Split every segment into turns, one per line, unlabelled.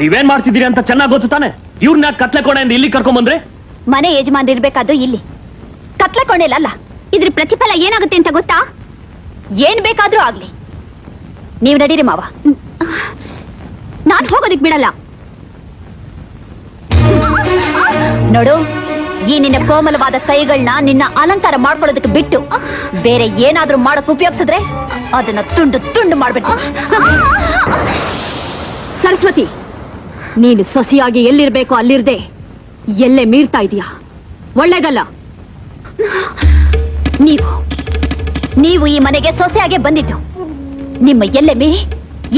ನೀವೇನ್ ಮಾಡ್ತಿದ್ದೀರಿ ಅಂತ ಚೆನ್ನಾಗಿ ಗೊತ್ತು ತಾನೆ. ಇವ್ರನ್ನ ಕತ್ಲೆ ಕೋಣೆಯಿಂದ ಇಲ್ಲಿ ಕರ್ಕೊಂಡ್ ಬಂದ್ರೆ?
ಮನೆ ಯಜಮಾನ್ ಇರ್ಬೇಕಾದ್ರು ಇಲ್ಲಿ, ಕತ್ಲೆ ಕೋಣೆಲ್ಲ. ಇದ್ರ ಪ್ರತಿಫಲ ಏನಾಗುತ್ತೆ ಅಂತ ಗೊತ್ತಾ? ಏನ್ ಬೇಕಾದ್ರೂ ಆಗ್ಲಿ, ನೀವ್ ನಡೀರಿ ಮಾವ. ನಾನ್ ಹೋಗೋದಿಕ್ ಬಿಡಲ್ಲ. ನೋಡು, ಈ ನಿನ್ನ ಕೋಮಲವಾದ ಕೈಗಳನ್ನ ನಿನ್ನ ಅಲಂಕಾರ ಮಾಡ್ಕೊಳ್ಳೋದಕ್ಕೆ ಬಿಟ್ಟು ಬೇರೆ ಏನಾದ್ರೂ ಮಾಡಕ್ ಉಪಯೋಗಿಸಿದ್ರೆ ಅದನ್ನ ತುಂಡು ತುಂಡು ಮಾಡ್ಬಿಟ್ಟು.
ಸರಸ್ವತಿ, ನೀನು ಸೊಸೆಯಾಗಿ ಎಲ್ಲಿರ್ಬೇಕು ಅಲ್ಲಿರ್ದೆ ಎಲ್ಲೇ ಮೀರ್ತಾ ಇದೀಯಾ. ಒಳ್ಳೇದಲ್ಲ.
ನೀವು ಈ ಮನೆಗೆ ಸೊಸೆಯಾಗೆ ಬಂದಿದ್ದು. ನಿಮ್ಮ ಎಲ್ಲೆ ಮೀರಿ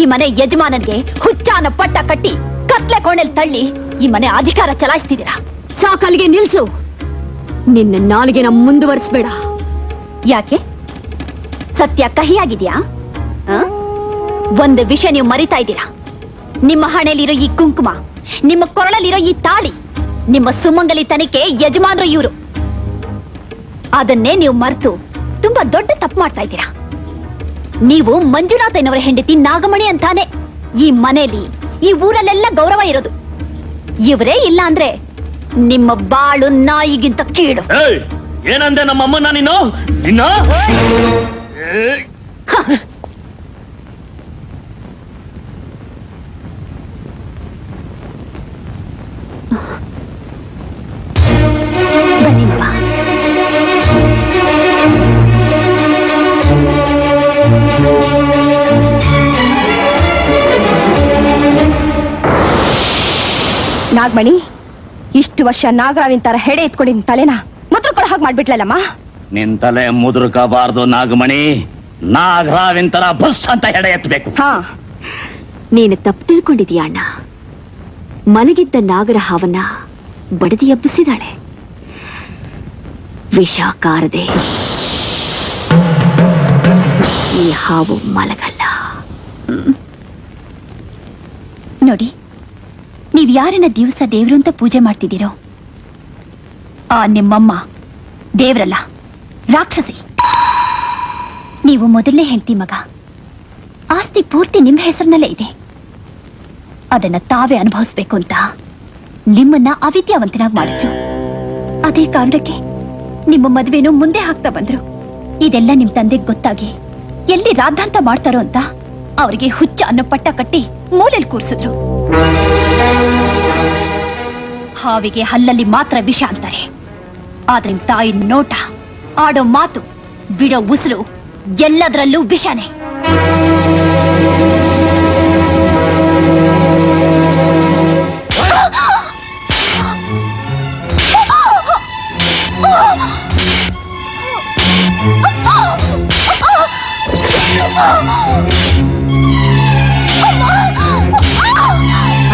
ಈ ಮನೆ ಯಜಮಾನನ್ಗೆ ಹುಚ್ಚಾನ ಪಟ್ಟ ಕಟ್ಟಿ ಕತ್ಲೆ ಕೋಣೆಲ್ ತಳ್ಳಿ ಈ ಮನೆ ಅಧಿಕಾರ ಚಲಾಯಿಸ್ತಿದ್ದೀರಾ.
ಸಾಕಲ್ಲಿಗೆ ನಿಲ್ಸು. ನಿನ್ನ ನಾಲಿಗೆನ ಮುಂದುವರಿಸಬೇಡ.
ಯಾಕೆ? ಸತ್ಯ ಕಹಿಯಾಗಿದ್ಯಾ? ಒಂದು ವಿಷಯ ನೀವು ಮರಿತಾ ಇದ್ದೀರಾ. ನಿಮ್ಮ ಹಣೆಯಲ್ಲಿರೋ ಈ ಕುಂಕುಮ, ನಿಮ್ಮ ಕೊರಳಲ್ಲಿರೋ ಈ ತಾಳಿ, ನಿಮ್ಮ ಸುಮಂಗಲಿ ತನಿಕೆ ಯಜಮಾನರು ಇವರು. ಅದನ್ನೇ ನೀವು ಮರೆತು ತುಂಬಾ ದೊಡ್ಡ ತಪ್ಪು ಮಾಡ್ತಾ ಇದ್ದೀರಾ. ನೀವು ಮಂಜುನಾಥನವರ ಹೆಂಡತಿ ನಾಗಮಣಿ ಅಂತಾನೆ ಈ ಮನೆಯಲ್ಲಿ, ಈ ಊರಲ್ಲೆಲ್ಲ ಗೌರವ ಇರೋದು. ಇವರೇ ಇಲ್ಲ ಅಂದ್ರೆ ನಿಮ್ಮ ಬಾಳು ನಾಯಿಗಿಂತ ಕೀಳು.
ಏನಂದೆ ನಮ್ಮಮ್ಮನ ನೀನು?
ಬನ್ನಿ ಮಾವ.
ನಾಗಮಣಿ, ಇಷ್ಟು ವರ್ಷ ನಾಗರಾವಿನ ತರ ಹೆಡೆ ಎತ್ಕೊಂಡಿನ ತಲೆನ ಮುದ್ರಕೊಳ ಹಾಗೆ ಮಾಡ್ಬಿಟ್ಲಲ್ಲಮ್ಮ.
ನಿನ್ ತಲೆ ಮುದುರ್ಕಬಾರ್ದು ನಾಗಮಣಿ. ನಾಗರಾವಿನ ತರ ಬಸ್ ಅಂತ ಹೆಡೆ ಎತ್ತಬೇಕು.
ಹಾ,
ನೀನು ತಪ್ಪು ತಿಳ್ಕೊಂಡಿದೀಯ ಅಣ್ಣ. ಮಲಗಿದ್ದ ನಾಗರ ಹಾವನ್ನ ಬಡದಿ ಎಬ್ಬಿಸಿದಾಳೆ. ವಿಷ ಕಾರದೆ ಈ ಹಾವು ಮಲಗಲ್ಲ. ನೋಡಿ, ನೀವ್ ಯಾರನ್ನ ದಿವಸ ದೇವ್ರು ಅಂತ ಪೂಜೆ ಮಾಡ್ತಿದ್ದೀರೋ ಆ ನಿಮ್ಮಮ್ಮ ದೇವ್ರಲ್ಲ, ರಾಕ್ಷಸಿ. ನೀವು ಮೊದಲನೇ ಹೇಳ್ತಿ ಮಗ, ಆಸ್ತಿ ಪೂರ್ತಿ ನಿಮ್ಮ ಹೆಸರಿನಲ್ಲೇ ಇದೆ. ಅದನ್ನ ತಾವೇ ಅನುಭವಿಸ್ಬೇಕು ಅಂತ ನಿಮ್ಮನ್ನ ಅವಿದ್ಯಾವಂತನಾಗಿ ಮಾಡಿದ್ರು. ಅದೇ ಕಾರಣಕ್ಕೆ ನಿಮ್ಮ ಮದುವೆನೂ ಮುಂದೆ ಹಾಕ್ತಾ ಬಂದ್ರು. ಇದೆಲ್ಲ ನಿಮ್ ತಂದೆಗೆ ಗೊತ್ತಾಗಿ ಎಲ್ಲಿ ರಾಧಾಂತ ಮಾಡ್ತಾರೋ ಅಂತ ಅವರಿಗೆ ಹುಚ್ಚ ಅನ್ನೋ ಪಟ್ಟ ಕಟ್ಟಿ ಮೂಲೆಯಲ್ಲಿ ಕೂರ್ಸಿದ್ರು. ಹಾವಿಗೆ ಹಲ್ಲಲ್ಲಿ ಮಾತ್ರ ವಿಷ ಅಂತಾರೆ, ಆದ್ರೆ ನಿಮ್ ತಾಯಿ ನೋಟ, ಆಡೋ ಮಾತು, ಬಿಡೋ ಉಸಿರು ಎಲ್ಲದರಲ್ಲೂ ವಿಷನೇ.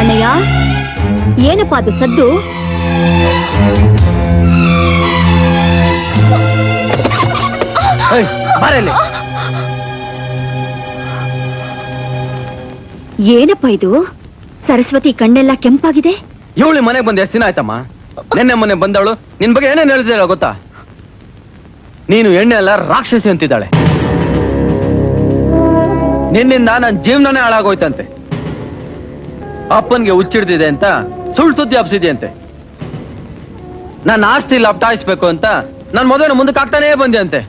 ಅಣ್ಣಯ್ಯ, ಏನಪ್ಪ ಅದು ಸದ್ದು? ಏನಪ್ಪ ಇದು? ಸರಸ್ವತಿ ಕಣ್ಣೆಲ್ಲ ಕೆಂಪಾಗಿದೆ.
ಇವಳು ಮನೆಗೆ ಬಂದ ಎಷ್ಟು ದಿನ ಆಯ್ತಮ್ಮ? ನೆನ್ನೆ ಮೊನ್ನೆ ಬಂದವಳು ನಿನ್ ಬಗ್ಗೆ ಏನೇನು ಹೇಳಿದಿಲ್ಲ ಗೊತ್ತಾ? ನೀನು ಎಣ್ಣೆ ಎಲ್ಲ ರಾಕ್ಷಸಿ ಅಂತಿದ್ದಾಳೆ. ನಿನ್ನಿಂದ ನನ್ನ ಜೀವನನೇ ಹಾಳಾಗೋಯ್ತಂತೆ. ಅಪ್ಪನ್ಗೆ ಹುಚ್ಚಿಡ್ದಿದೆ ಅಂತ ಸುಳ್ಳು ಸುದ್ದಿ ಹಬ್ಸಿದ್ಯಂತೆ. ನನ್ನ ಆಸ್ತಿ ಲಪ್ಟಾಯಿಸ್ಬೇಕು ಅಂತ ನನ್ ಮದುವೆನ ಮುಂದಕ್ಕೆ ಆಗ್ತಾನೇ ಬಂದೆ ಅಂತೆ.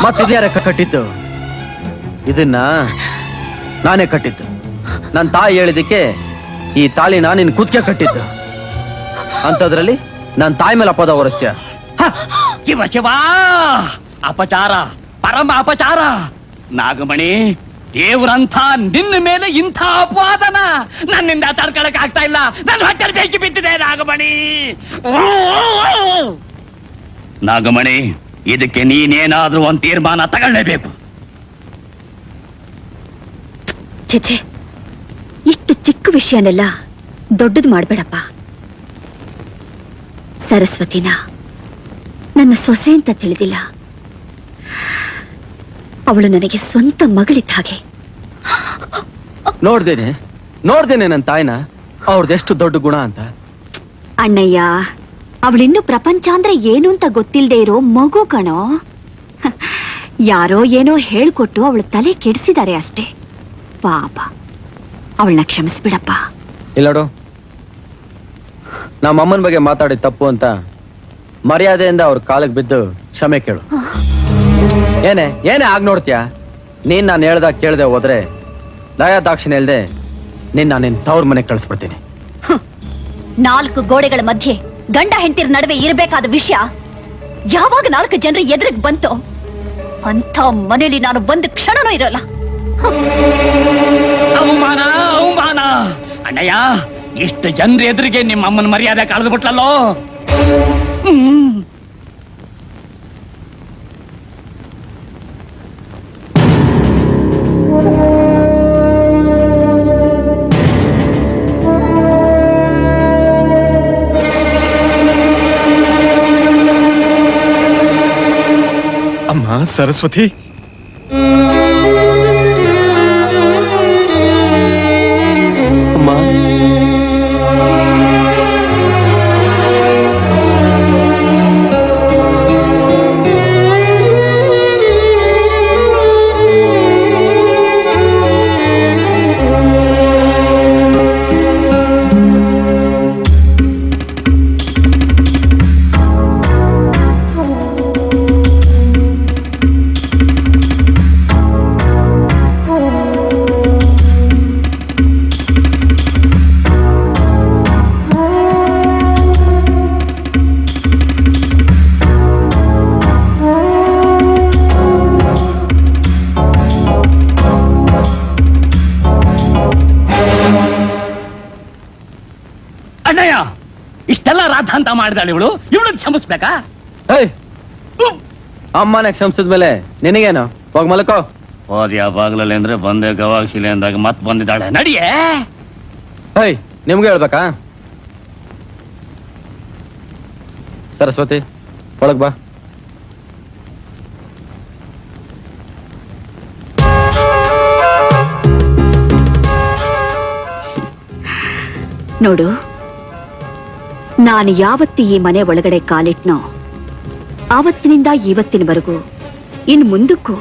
ಮತ್ತಿದ್ಯಾರ ಕಟ್ಟಿದ್ದು? ಇದನ್ನ ನಾನೇ ಕಟ್ಟಿದ್ದು. ನನ್ನ ತಾಯಿ ಹೇಳಿದಕ್ಕೆ ಈ ತಾಳಿನ ನಿನ್ ಕುತ್ತಿಗೆ ಕಟ್ಟಿದ್ದು. ಅಂತದ್ರಲ್ಲಿ ನನ್ನ ತಾಯಿ ಮೇಲೆ ಅಪದ ಹೊರಸ್ತ್ಯ.
ಶಿವ ಶಿವ, ಅಪಚಾರ, ಪರಮ ಅಪಚಾರ. ನಾಗಮಣಿ, ದೇವ್ರಂಥ ನಿನ್ನ ಮೇಲೆ ಇಂಥ ಅಪವಾದನ ನನ್ನಿಂದ ತಡ್ಕೊಳಕ್ ಆಗ್ತಾ ಇಲ್ಲ. ನನ್ನ ಹೊಟ್ಟೆಲ್ ಬೇಕಿ ಬಿದ್ದಿದೆ ನಾಗಮಣಿ. ನಾಗಮಣಿ, ಇದಕ್ಕೆ ನೀನೇನಾದ್ರೂ ಒಂದು ತೀರ್ಮಾನ ತಗೊಳ್ಳೇಬೇಕು.
ಛೆ, ಇಷ್ಟು ಚಿಕ್ಕ ವಿಷಯನೆಲ್ಲ ದೊಡ್ಡದು ಮಾಡ್ಬೇಡಪ್ಪ. ಸರಸ್ವತಿನ ನನ್ನ ಸೊಸೆ ಅಂತ ತಿಳಿದಿಲ್ಲ. ಅವಳು ನನಗೆ ಸ್ವಂತ ಮಗಳಿದ್ದ ಹಾಗೆ.
ನೋಡ್ದೇನೆ ನನ್ನ ತಾಯಿನ, ಅವ್ರದೆಷ್ಟು ದೊಡ್ಡ ಗುಣ ಅಂತ.
ಅಣ್ಣಯ್ಯ, ಅವಳಿನ್ನು ಪ್ರಪಂಚ ಅಂದ್ರೆ ಏನು ಅಂತ ಗೊತ್ತಿಲ್ಲದೆ ಇರೋ ಮಗು ಕಣೋ. ಯಾರೋ ಏನೋ ಹೇಳ್ಕೊಟ್ಟು ಅವಳ ತಲೆ ಕೆಡಿಸಿದ್ದಾರೆ ಅಷ್ಟೇ. ಪಾಪ.
ಅವಳನ್ನ ಕ್ಷಮಿಸ್ಬಿಡಪ್ಪ.
ಇಲ್ಲೋಡು, ನಮ್ಮ ಅಮ್ಮನ ಬಗ್ಗೆ ಮಾತಾಡಿ ತಪ್ಪು ಅಂತ ಮರ್ಯಾದೆಯಿಂದ ಅವ್ರ ಕಾಲಿಗೆ ಬಿದ್ದು ಕ್ಷಮೆ ಕೇಳು. ಏನೇ ಏನೇ ಆಗ್ ನೋಡ್ತೀಯಾ? ನೀನ್ ನಾನು ಹೇಳ್ದಾಗ ಕೇಳ್ದೆ ಹೋದ್ರೆ ದಯಾ ದಾಕ್ಷಿಣ್ಯ ಇಲ್ದೆ ನಿನ್ನ ತವ್ರ ಮನೆಗೆ ಕಳಿಸ್ಬಿಡ್ತೀನಿ.
4 ಗೋಡೆಗಳ ಮಧ್ಯೆ ಗಂಡ ಹೆಂಡತಿರ ನಡುವೆ ಇರಬೇಕಾದ ವಿಷಯ ಯಾವಾಗ 4 ಜನರ ಎದುರಿಗೆ ಬಂತೋ ಅಂತ ಮನೆಯಲ್ಲಿ ನಾನು ಒಂದು ಕ್ಷಣನೂ ಇರಲ್ಲ.
ಅವಮಾನ ಅವಮಾನ. ಅಣ್ಣಯ್ಯ, ಇಷ್ಟು ಜನರ ಎದುರಿಗೆ ನಿಮ್ಮ ಅಮ್ಮನ ಮರ್ಯಾದೆ ಕಳೆದು ಬಿಟ್ಲಲ್ಲೋ.
ಅಮ್ಮ ಸರಸ್ವತಿ,
ಅಮ್ಮ,
ಅಣ್ಣಯ್ಯ, ಇಷ್ಟೆಲ್ಲ ರಾಧಾಂತ ಮಾಡಿದಾಳೆ ಇವಳು. ಇವಳು ಕ್ಷಮಿಸ್ಬೇಕಾ?
ಅಮ್ಮನೇ ಕ್ಷಮಿಸಿದ್ಮೇಲೆ ನಿನಗೇನು? ಹೋಗ್ ಮಲ್ಕೋ.
ಹೋದ್ಯಾ ಬಾಗ್ಲಲ್ಲಿ ಅಂದ್ರೆ ಬಂದೆ ಗವಾಕ್ಷಿಲೆ ಅಂದಾಗ ಮತ್ ಬಂದಿದ್ದಾಳೆ. ನಡಿಯೇ.
ನಿಮ್ಗೆ ಹೇಳ್ಬೇಕಾ? ಸರಸ್ವತಿ, ಒಳಗ್ ಬಾ.
ನೋಡು, ನಾನು ಯಾವತ್ತು ಈ ಮನೆ ಒಳಗಡೆ ಕಾಲಿಟ್ನೋ ಆವತ್ತಿನಿಂದ ಇವತ್ತಿನವರೆಗೂ ಇನ್ ಮುಂದಕ್ಕೂ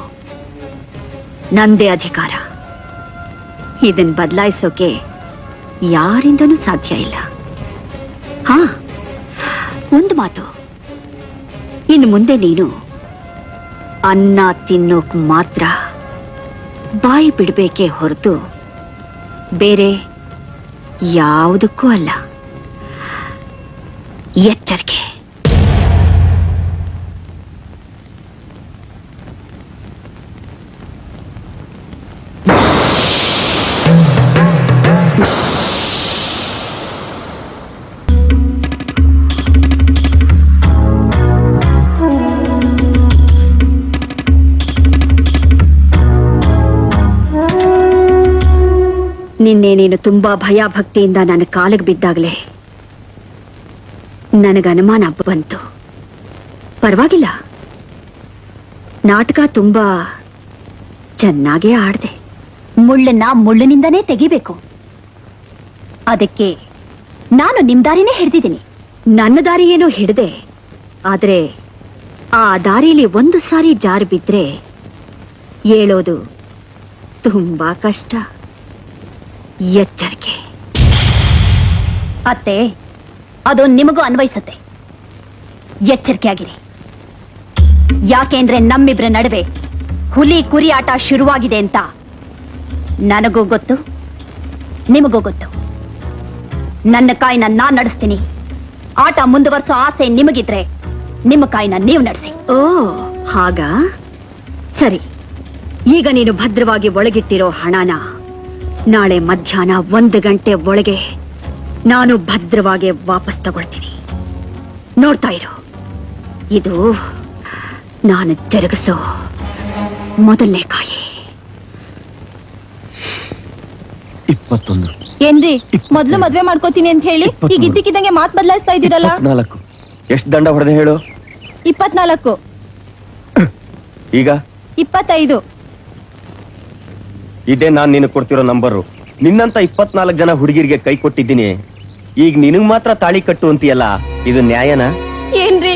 ನಂದೇ ಅಧಿಕಾರ. ಇದನ್ ಬದಲಾಯಿಸೋಕೆ ಯಾರಿಂದನೂ ಸಾಧ್ಯ ಇಲ್ಲ. ಹಾ, ಒಂದು ಮಾತು, ಇನ್ನು ಮುಂದೆ ನೀನು ಅನ್ನ ತಿನ್ನೋಕ್ ಮಾತ್ರ ಬಾಯಿ ಬಿಡ್ಬೇಕೇ ಹೊರತು ಬೇರೆ ಯಾವುದಕ್ಕೂ ಅಲ್ಲ. ಎಚ್ಚರಿಕೆ. ನಿನ್ನೆ ನೀನು ತುಂಬಾ ಭಯ ಭಕ್ತಿಯಿಂದ ನನ್ನ ಕಾಲಿಗೆ ಬಿದ್ದಾಗಲೇ ನನಗೆ ಅನುಮಾನ ಬಂತು. ಪರವಾಗಿಲ್ಲ, ನಾಟಕ ತುಂಬಾ ಚೆನ್ನಾಗೇ ಆಡ್ದೆ.
ಮುಳ್ಳನ್ನ ಮುಳ್ಳಿನಿಂದನೇ ತೆಗಿಬೇಕು. ಅದಕ್ಕೆ ನಾನು ನಿಮ್ ದಾರಿನೇ ಹಿಡ್ದಿದ್ದೀನಿ.
ನನ್ನ ದಾರಿ ಏನೋ ಹಿಡ್ದೆ, ಆದ್ರೆ ಆ ದಾರಿಲಿ ಒಂದು ಸಾರಿ ಜಾರು ಬಿದ್ರೆ ಏಳೋದು ತುಂಬಾ ಕಷ್ಟ. ಎಚ್ಚರಿಕೆ.
ಅತ್ತೆ, ಅದು ನಿಮಗೂ ಅನ್ವಯಿಸತ್ತೆ. ಎಚ್ಚರಿಕೆ ಆಗಿರಿ. ಯಾಕೆಂದ್ರೆ ನಮ್ಮಿಬ್ರ ನಡುವೆ ಹುಲಿ ಕುರಿ ಆಟ ಶುರುವಾಗಿದೆ ಅಂತ ನನಗೂ ಗೊತ್ತು, ನಿಮಗೂ ಗೊತ್ತು. ನನ್ನ ಕಾಯಿನ ನಾನ್ ನಡೆಸ್ತೀನಿ. ಆಟ ಮುಂದುವರ್ಸೋ ಆಸೆ ನಿಮಗಿದ್ರೆ ನಿಮ್ಮ ಕಾಯಿನ ನೀವು ನಡೆಸಿ.
ಓ, ಹಾಗ ಸರಿ. ಈಗ ನೀನು ಭದ್ರವಾಗಿ ಒಳಗಿಟ್ಟಿರೋ ಹಣನ ನಾಳೆ ಮಧ್ಯಾಹ್ನ 1 ಗಂಟೆ ಒಳಗೆ ನಾನು ಭದ್ರವಾಗಿ ವಾಪಸ್ ತಗೊಳ್ತೀನಿ. ನೋಡ್ತಾ ಇರು, ಇದು ನಾನು ಜರುಗಿಸೋ ಮೊದಲನೇ ಕಾಯಿ.
21.
ಏನ್ರಿ, ಮೊದ್ಲು ಮದ್ವೆ ಮಾಡ್ಕೋತೀನಿ ಅಂತ ಹೇಳಿ ಈಗ ಇದ್ದಕ್ಕಿದ್ದಂಗೆ ಮಾತ್ ಬದಲಾಯಿಸ್ತಾ ಇದ್ದೀರಲ್ಲ?
24. ಎಷ್ಟು ದಂಡ ಹೊಡೆದೆ ಹೇಳು?
24.
ಈಗ
25.
ಇದೇ ನಾನ್ ನಿನಗೆ ಕೊಡ್ತಿರೋ ನಂಬರು. ನಿನ್ನಂತ 24 ಜನ ಹುಡುಗಿರಿಗೆ ಕೈ ಕೊಟ್ಟಿದ್ದೀನಿ. ಈಗ ನಿನಗ್ ಮಾತ್ರ ತಾಳಿ ಕಟ್ಟು ಅಂತೀಯಲ್ಲ, ಇದು ನ್ಯಾಯನಾ?
ಏನ್ರಿ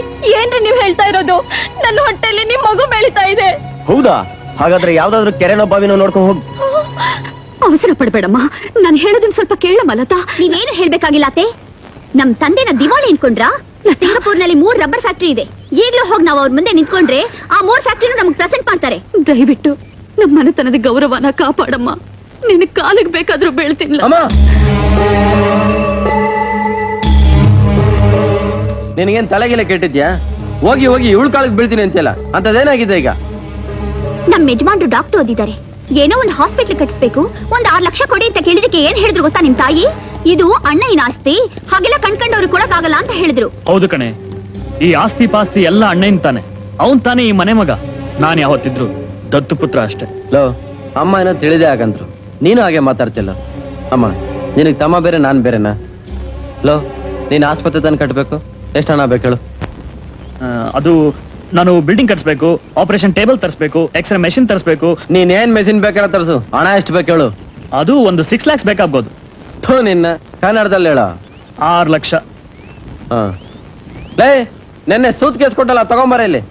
ನೀವ್ ಹೇಳ್ತಾ ಇರೋದು? ನನ್ನ ಹೊಟ್ಟೆಲಿ ನಿಮ್ ಮಗು ಬೆಳಿತಾ ಇದೆ.
ಹೌದಾ? ಹಾಗಾದ್ರೆ ಯಾವ್ದಾದ್ರು ಕೆರೆನೋ ಬಾವಿನೋ ನೋಡ್ಕೊಂಡು ಹೋಗ್.
ಅವಸರ ಪಡ್ಬೇಡಮ್ಮ, ನಾನು ಹೇಳೋದನ್ನ ಸ್ವಲ್ಪ ಕೇಳಮ್ಮ ಲತಾ. ನೀವೇನು ಹೇಳ್ಬೇಕಾಗಿಲ್ಲ ಅತ್ತೆ. ನಮ್ ತಂದೆನ ದಿವಾಳಿ ಅನ್ಕೊಂಡ್ರಾ? ಸಿಂಗಾಪುರ್ನಲ್ಲಿ 3 ರಬ್ಬರ್ ಫ್ಯಾಕ್ಟರಿ ಇದೆ. ಈಗ್ಲೂ ಹೋಗಿ ನಾವು ಅವ್ರ ಮುಂದೆ ನಿಂತ್ಕೊಂಡ್ರೆ ಆ 3 ಫ್ಯಾಕ್ಟರಿನೂ ನಮ್ಗೆ ಪ್ರೆಸೆಂಟ್ ಮಾಡ್ತಾರೆ. ದಯವಿಟ್ಟು ನಮ್ಮ ಮನೆತನದ ಗೌರವನ ಕಾಪಾಡಮ್ಮ. ನಿನ್ ಕಾಲಿಗೆ ಬೇಕಾದ್ರೂ ಬೀಳ್ತಿಲ್ಲ.
ಅಮ್ಮ, ನಿನಗೇನ್ ತಲೆಗಿಲೆ ಕೆಟ್ಟಿದ್ಯಾ? ಹೋಗಿ ಹೋಗಿ ಇವಳು ಕಾಲಿಗೆ ಬೀಳ್ತೀನಿ ಅಂತೆಲ್ಲ, ಅಂತದೇನಾಗಿದೆ ಈಗ?
ನಮ್ ಯಜಮಾನ್ರು ಡಾಕ್ಟರ್ ಓದಿದ್ದಾರೆ. ಏನೋ ಒಂದು ಹಾಸ್ಪಿಟಲ್ ಕಟ್ಸ್ಬೇಕು, ಒಂದ್ 6 ಲಕ್ಷ ಕೊಡಿ ಅಂತ ಕೇಳಿದಕ್ಕೆ ಏನ್ ಹೇಳಿದ್ರು ಗೊತ್ತಾ ನಿಮ್ ತಾಯಿ? ಇದು ಅಣ್ಣನ ಆಸ್ತಿ, ಹಾಗೆಲ್ಲ ಕಣ್ಕಂಡವ್ರು ಕೊಡಕ್ಕಾಗಲ್ಲ ಅಂತ ಹೇಳಿದ್ರು.
ಹೌದು ಕಣೆ, ಈ ಆಸ್ತಿ ಪಾಸ್ತಿ ಎಲ್ಲ ಅಣ್ಣನ್ ತಾನೆ. ಅವನ್ ತಾನೇ ಈ ಮನೆ ಮಗ. ನಾನ್ ಯಾವತ್ತಿದ್ರು ದತ್ತು ಪುತ್ರ ಅಷ್ಟೇ.
ಲೋ, ಅಮ್ಮ ಏನೋ ತಿಳಿದೇ ಆಗಂತ್ರು, ನೀನು ಹಾಗೆ ಮಾತಾಡ್ತಿಲ್ಲ. ಅಮ್ಮ, ನಿನಗ್ ತಮ್ಮ ಬೇರೆ ನಾನ್ ಬೇರೆನಾ? ಲೋ, ನೀನ್ ಆಸ್ಪತ್ರೆ ತನಕ ಕಟ್ಬೇಕು, ಎಷ್ಟು ಹಣ ಬೇಕು ಹೇಳು?
ಅದು ನಾನು ಬಿಲ್ಡಿಂಗ್ ಕಟ್ಸ್ಬೇಕು, ಆಪರೇಷನ್ ಟೇಬಲ್ ತರಿಸ್ಬೇಕು, ಎಕ್ಸ್ರೇ ಮೆಷಿನ್ ತರಿಸ್ಬೇಕು.
ನೀನ್ ಏನ್ ಮೆಷಿನ್ ಬೇಕಾದ್ರೆ ತರಿಸು, ಹಣ ಎಷ್ಟು ಬೇಕು ಹೇಳು?
ಅದು ಒಂದು 6 lakhs ಬೇಕಾಗ್ಬೋದು.
ಥೂ ನಿನ್ನ, ಕನ್ನಡದಲ್ಲಿ ಹೇಳ.
6 ಲಕ್ಷ.
ಹ, ಲೇ, ನೆನ್ನೆ ಸೂತ್ ಕೇಸ್ ಕೊಟ್ಟಲ್ಲ, ತಗೊಂಬರ ಇಲ್ಲಿ.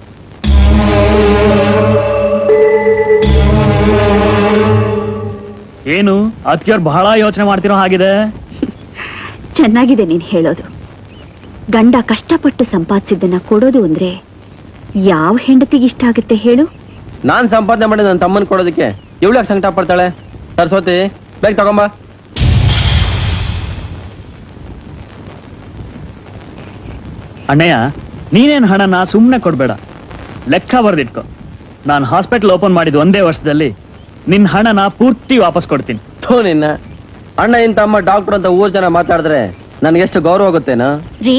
ಏನು ಅದಕ್ಕೆ ಬಹಳ ಯೋಚನೆ ಮಾಡ್ತಿರೋ ಹಾಗಿದೆ.
ಚೆನ್ನಾಗಿದೆ ನೀನ್ ಹೇಳೋದು. ಗಂಡ ಕಷ್ಟಪಟ್ಟು ಸಂಪಾದಿಸಿದ್ದನ್ನ ಕೊಡೋದು ಅಂದ್ರೆ ಯಾವ ಹೆಂಡತಿಗೆ ಇಷ್ಟ ಆಗುತ್ತೆ ಹೇಳು?
ನಾನ್ ಸಂಪಾದನೆ ಮಾಡಿ ನನ್ನ ತಮ್ಮನ್ ಕೊಡೋದಕ್ಕೆ ಇವಳ್ಯಾಕೆ ಸಂಕಟ ಪಡ್ತಾಳೆ? ಸರಸ್ವತಿ, ಬೇಗ ತಗೊಂಬ.
ಅಣ್ಣಯ್ಯ, ನೀನೇನ್ ಹಣನ ಸುಮ್ನೆ ಕೊಡ್ಬೇಡ, ಲೆಕ್ಕ ಬರ್ದಿಟ್ಕೊ. ನಾನು ಹಾಸ್ಪಿಟಲ್ ಓಪನ್ ಮಾಡಿದ 1 ವರ್ಷದಲ್ಲಿ ನಿನ್ ಹಣನ ಪೂರ್ತಿ ವಾಪಸ್ ಕೊಡ್ತೀನಿ.
ಥೂ ನಿನ್ನ, ಅಣ್ಣ ಇಂತ ಅಮ್ಮ ಡಾಕ್ಟರ್ ಅಂತ ಊರ್ ಜನ ಮಾತಾಡಿದ್ರೆ ನನ್ಗೆ ಎಷ್ಟು ಗೌರವ ಆಗುತ್ತೇನಾ?
ರೀ,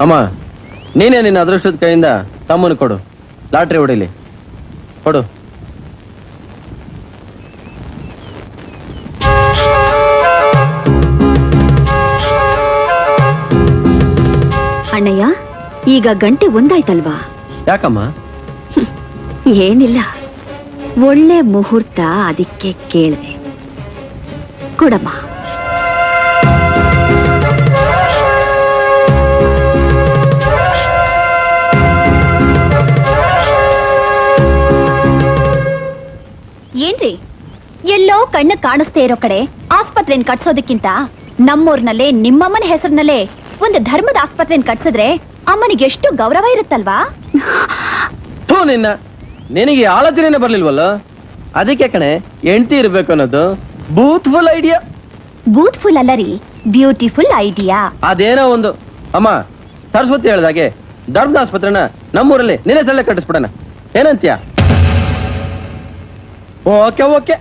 ಅಮ್ಮ, ನೀನೇ ನಿನ್ನ ಅದೃಷ್ಟದ ಕೈಯಿಂದ ತಮ್ಮನ ಕೊಡು, ಲಾಟ್ರಿ ಹೊಡಿಲಿ, ಕೊಡು.
ಅಣ್ಣಯ್ಯ, ಈಗ ಗಂಟೆ 1 ಆಯ್ತಲ್ವಾ?
ಯಾಕಮ್ಮ?
ಏನಿಲ್ಲ, ಒಳ್ಳೆ ಮುಹೂರ್ತ, ಅದಕ್ಕೆ ಕೇಳಿದೆ. ಕೊಡಮ್ಮ. ಏನ್ರಿ, ಎಲ್ಲೋ ಕಣ್ಣು ಕಾಣಿಸ್ತೇ ಇರೋ ಕಡೆ ಆಸ್ಪತ್ರೆನ ಕಟ್ಸೋದಕ್ಕಿಂತ ನಮ್ಮೂರ್ನಲ್ಲೇ ನಿಮ್ಮಮ್ಮನ ಹೆಸರಿನಲ್ಲೇ ಒಂದು ಧರ್ಮದ ಆಸ್ಪತ್ರೆನ ಕಟ್ಸಿದ್ರೆ ಅಮ್ಮನಿಗೆ ಎಷ್ಟು ಗೌರವ ಇರುತ್ತಲ್ವಾ?
ಥೂ ನಿನ್ನ, ನಿನಗೆ ಆಲೋಚನೆ ಬರ್ಲಿಲ್ವಲ್ಲ? ಅದಕ್ಕೆ ಕಣೆ ಹೆಂಡತಿ ಇರ್ಬೇಕು ಅನ್ನೋದು. ಬೂತ್ಫುಲ್ ಐಡಿಯಾ.
ಬೂತ್ಫುಲ್ ಅಲ್ಲ ರೀ, ಬ್ಯೂಟಿಫುಲ್ ಐಡಿಯಾ.
ಅದೇನೋ ಒಂದು. ಅಮ್ಮ, ಸರಸ್ವತಿ ಹೇಳ್ದಾಗೆ ಧರ್ಮದ ಆಸ್ಪತ್ರೆನ ನಮ್ಮೂರಲ್ಲಿ ನಿನ್ನೆ ಸಲ ಕಟ್ಟಿಸ್ಬಿಡೋಣ, ಏನಂತ್ಯ? Okay okay.